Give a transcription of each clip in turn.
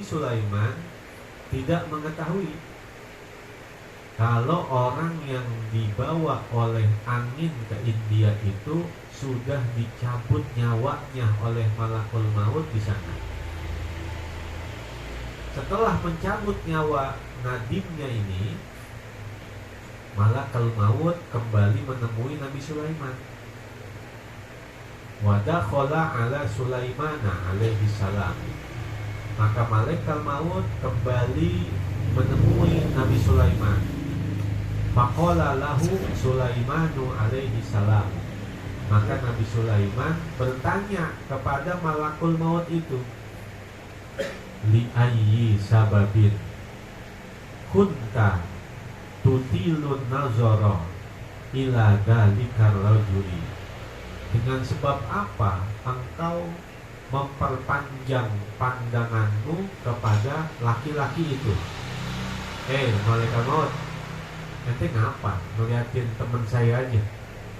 Sulaiman tidak mengetahui kalau orang yang dibawa oleh angin ke India itu sudah dicabut nyawanya oleh malakul maut di sana. Setelah mencabut nyawa nadimnya ini, malakul maut kembali menemui Nabi Sulaiman. Wa dakhala ala Sulaimana alaihi salam. Maka malaikat maut kembali menemui Nabi Sulaiman. Faqala lahu Sulaimanu alaihi salam. Maka Nabi Sulaiman bertanya kepada malakul maut itu, li ayyi sababin kunta tutilun nazara ila dalikar rajuli. Dengan sebab apa engkau memperpanjang pandanganmu kepada laki-laki itu? Malaikat maut, ente ngapa ngeliatin teman saya aja,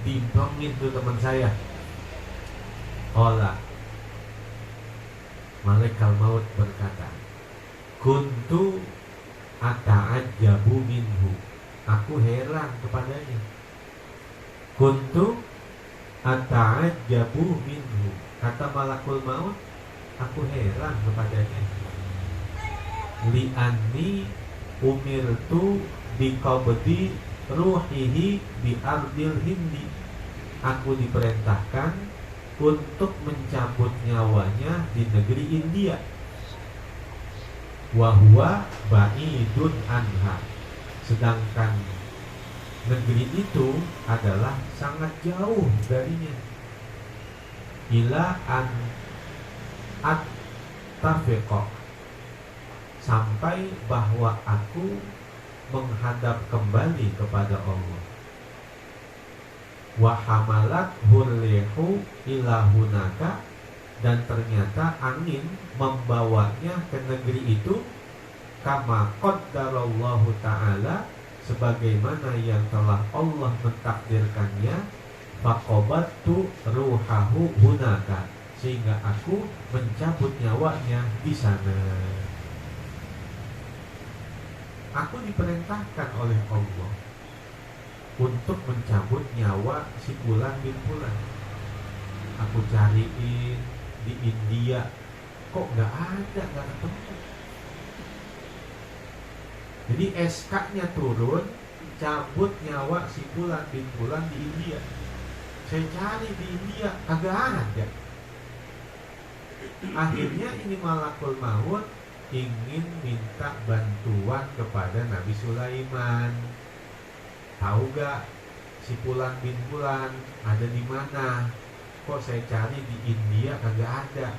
diimplongin tuh teman saya. Ola, malaikat maut berkata, kuntu ata'ajjabu minhu, aku heran kepadanya. Kuntu ata'ajjabu minhu, kata malakul maut, aku heran kepadanya. Li'anni umirtu biqabdi ruhihi bi ardil hindi, aku diperintahkan untuk mencabut nyawanya di negeri India. Wa huwa ba'idun anha, sedangkan negeri itu adalah sangat jauh darinya. Ila an at-tafiqah, sampai bahwa aku menghadap kembali kepada Allah. Wa hamalat hurlihu ila hunaka, dan ternyata angin membawanya ke negeri itu, kama qaddarallahu ta'ala, sebagaimana yang telah Allah mentakdirkannya. Faqabattu ruhahu hunaka, sehingga aku mencabut nyawanya di sana. Aku diperintahkan oleh Allah untuk mencabut nyawa si Fulan bin Fulan. Aku cariin di India, kok nggak ada, nggak ketemu. Jadi SK-nya turun, cabut nyawa si Fulan bin Fulan di India. Saya cari di India, kagak ada. Akhirnya ini malakul maut ingin minta bantuan kepada Nabi Sulaiman. Tahu gak si Fulan bin Fulan ada di mana? Kok saya cari di India kagak ada.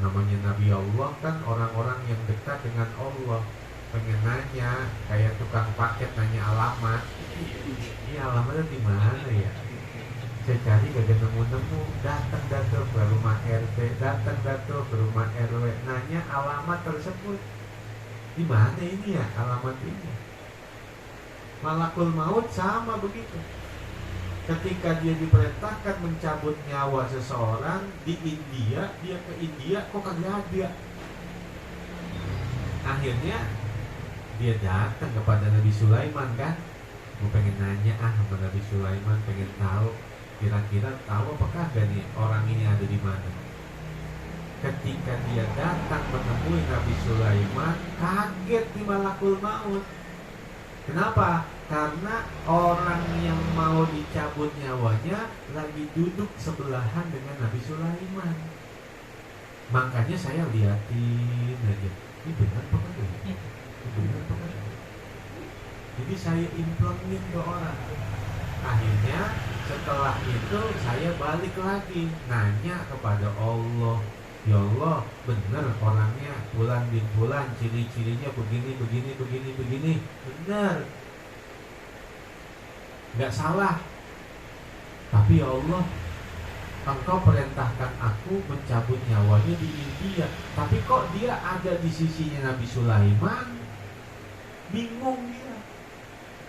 Namanya Nabi Allah kan orang-orang yang dekat dengan Allah. Pengen nanya, kayak tukang paket nanya alamat. Ini alamatnya di mana ya? Saya cari gak nemu-nemu. Datang ke rumah RT, datang ke rumah RW, nanya alamat tersebut. Di mana ini ya alamat ini? Malakul maut sama begitu. Ketika dia diperintahkan mencabut nyawa seseorang di India, dia ke India kok kagak ada. Akhirnya dia datang kepada Nabi Sulaiman kan. Gue pengen nanya sama Nabi Sulaiman, pengen tahu kira-kira tahu apakah gak nih orang ini ada di mana. Ketika dia datang menemui Nabi Sulaiman, kaget di malakul maut. Kenapa? Karena orang yang mau dicabut nyawanya lagi duduk sebelahan dengan Nabi Sulaiman. Makanya saya liatin aja, ini benar apa enggak? Ini benar apa enggak? Jadi saya implongin ke orang. Akhirnya setelah itu saya balik lagi nanya kepada Allah, ya Allah, benar orangnya Fulan bin Fulan, ciri-cirinya begini, benar, nggak salah. Tapi ya Allah, Engkau perintahkan aku mencabut nyawanya di India, tapi kok dia ada di sisinya Nabi Sulaiman? Bingung dia.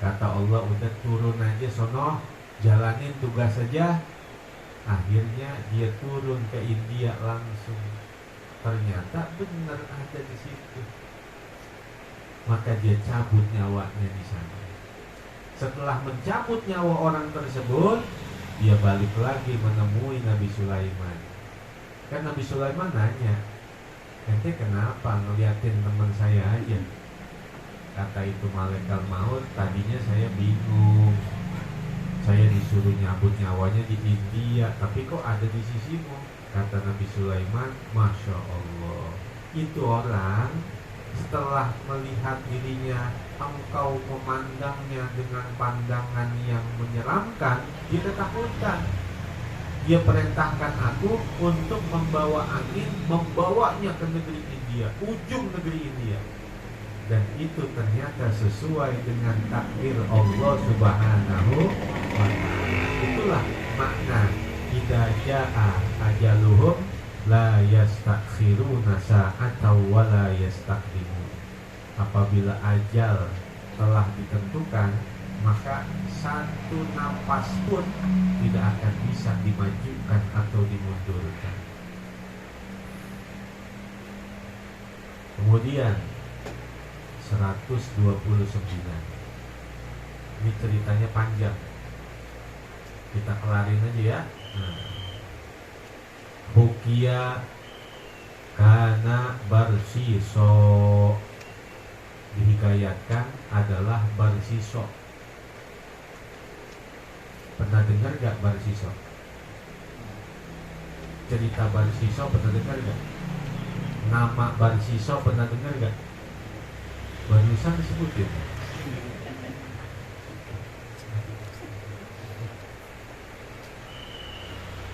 Kata Allah, udah turun aja sono, jalanin tugas saja. Akhirnya dia turun ke India langsung. Ternyata benar ada di situ. maka dia cabut nyawanya di sana. Setelah mencabut nyawa orang tersebut, dia balik lagi menemui Nabi Sulaiman. Kan Nabi Sulaiman nanya, ente kenapa ngeliatin teman saya aja? Kata itu malaikat maut, tadinya saya bingung. Saya disuruh nyabut nyawanya di India, tapi kok ada di sisimu? Kata Nabi Sulaiman, Masya Allah, itu orang setelah melihat dirinya engkau memandangnya dengan pandangan yang menyeramkan, dia ketakutan. Dia perintahkan aku untuk membawa angin, membawanya ke negeri India, ujung negeri India. Dan itu ternyata sesuai dengan takdir Allah Subhanahu wa ta'ala. Itulah makna idza jaa ajaluhum la yastakhiruna sa'atan wa la yastaqdimun. Apabila ajal telah ditentukan, maka satu napas pun tidak akan bisa dimajukan atau dimundurkan. Kemudian 129. Ini ceritanya panjang, kita kelarin aja ya. Bukia kana barsiso, dihikayatkan adalah barsiso. Pernah dengar gak barsiso? Cerita barsiso pernah dengar gak? Nama barsiso pernah dengar gak? Barusan disebutin.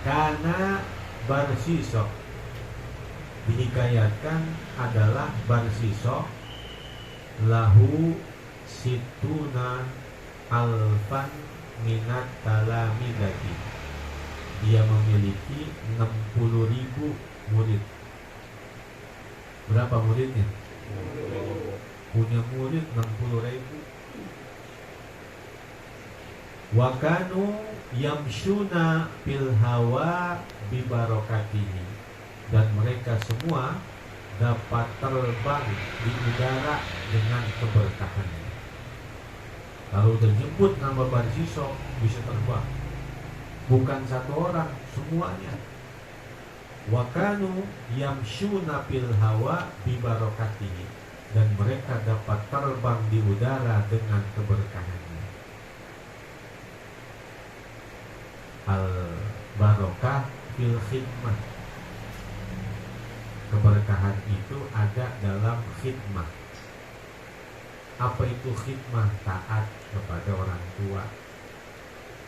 Karena barsiso, dihikayatkan adalah barsiso lahu situna alfan minat talamidati. Dia memiliki 60.000 murid. Berapa muridnya? Punya murid 60.000. Wa kanu yamshuna fil hawa bi barakatihi, dan mereka semua dapat terbang di udara dengan keberkahannya. Kalau udah jemput nama barsiso bisa terbang. Bukan satu orang, semuanya. Wa kanu yamshuna fil hawa bi barakatihi, dan mereka dapat terbang di udara dengan keberkahannya. Al-barokah fil khidmah, keberkahan itu ada dalam khidmah. Apa itu khidmah? Taat kepada orang tua,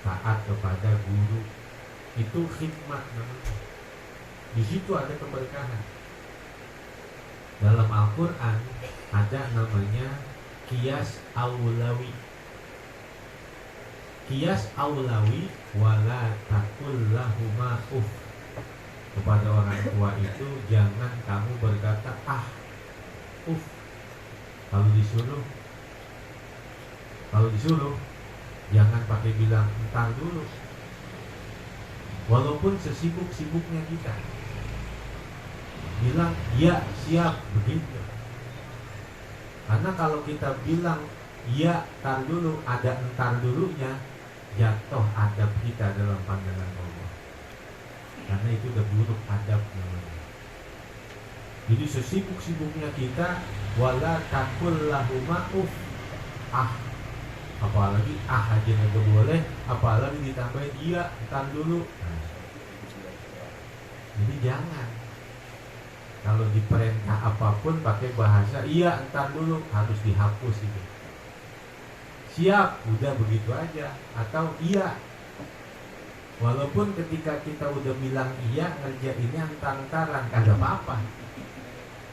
taat kepada guru, itu khidmah namanya. Di situ ada keberkahan. Dalam Al-Quran ada namanya qiyas aulawi. Qiyas aulawi wala taqul lahuma uff. Kepada orang tua itu jangan kamu berkata ah, uff. Kalau disuruh jangan pakai bilang entar dulu. Walaupun sesibuk-sibuknya kita, bilang ya siap, begitu. Karena kalau kita bilang ya tar dulu, ada entar dulunya, jatuh adab kita dalam pandangan Allah. Karena itu udah buruk adab namanya. Jadi sesibuk-sibuknya kita, wala takul lahuma uff, ah, apalagi ah aja nggak boleh, apalagi ditambahin iya entar dulu. Jadi jangan. Kalau diperintah apapun pakai bahasa iya entar dulu, harus dihapus itu. Siap, udah begitu aja. Atau iya, walaupun ketika kita udah bilang iya, ngerjainnya entar-entaran, kagak apa-apa.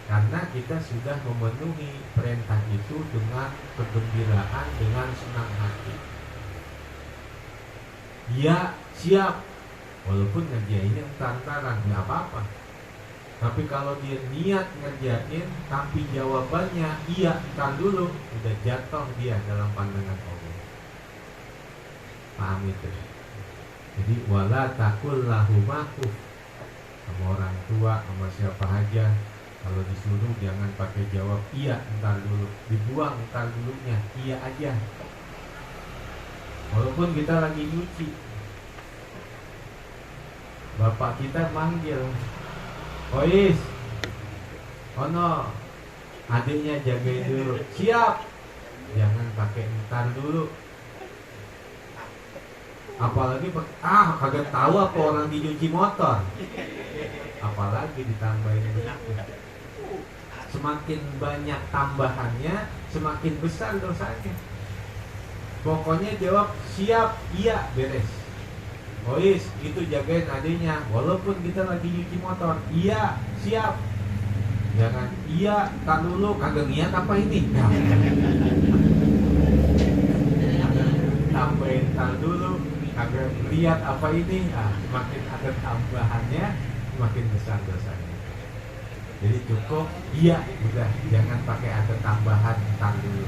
Karena kita sudah memenuhi perintah itu dengan kegembiraan, dengan senang hati. Iya, siap, walaupun ngerjainnya entar-entaran, nggak apa-apa. Tapi kalau dia niat ngerjain tapi jawabannya iya entar dulu, udah jatuh dia dalam pandangan Allah. Paham itu? Jadi wala takul lahuma uff, sama orang tua, sama siapa aja, Kalau disuruh jangan pakai jawab iya ntar dulu, dibuang ntar dulunya, iya aja. Walaupun kita lagi nyuci, bapak kita manggil, Ois, ono, adiknya jagain dulu, siap. Jangan pakai ntar dulu. Apalagi kagak tahu apa orang dicuci motor, apalagi ditambahin begitu. Semakin banyak tambahannya, semakin besar dosanya. Pokoknya jawab siap, iya, beres. Ois, itu jagain adiknya, walaupun kita lagi nyuci motor, iya, siap. Jangan iya, tak dulu, kagak niat apa ini. Tambahin tak dulu, kagak lihat apa ini. Semakin ada tambahannya, semakin besar dosanya. Jadi cukup iya, udah, jangan pakai ada tambahan tak dulu.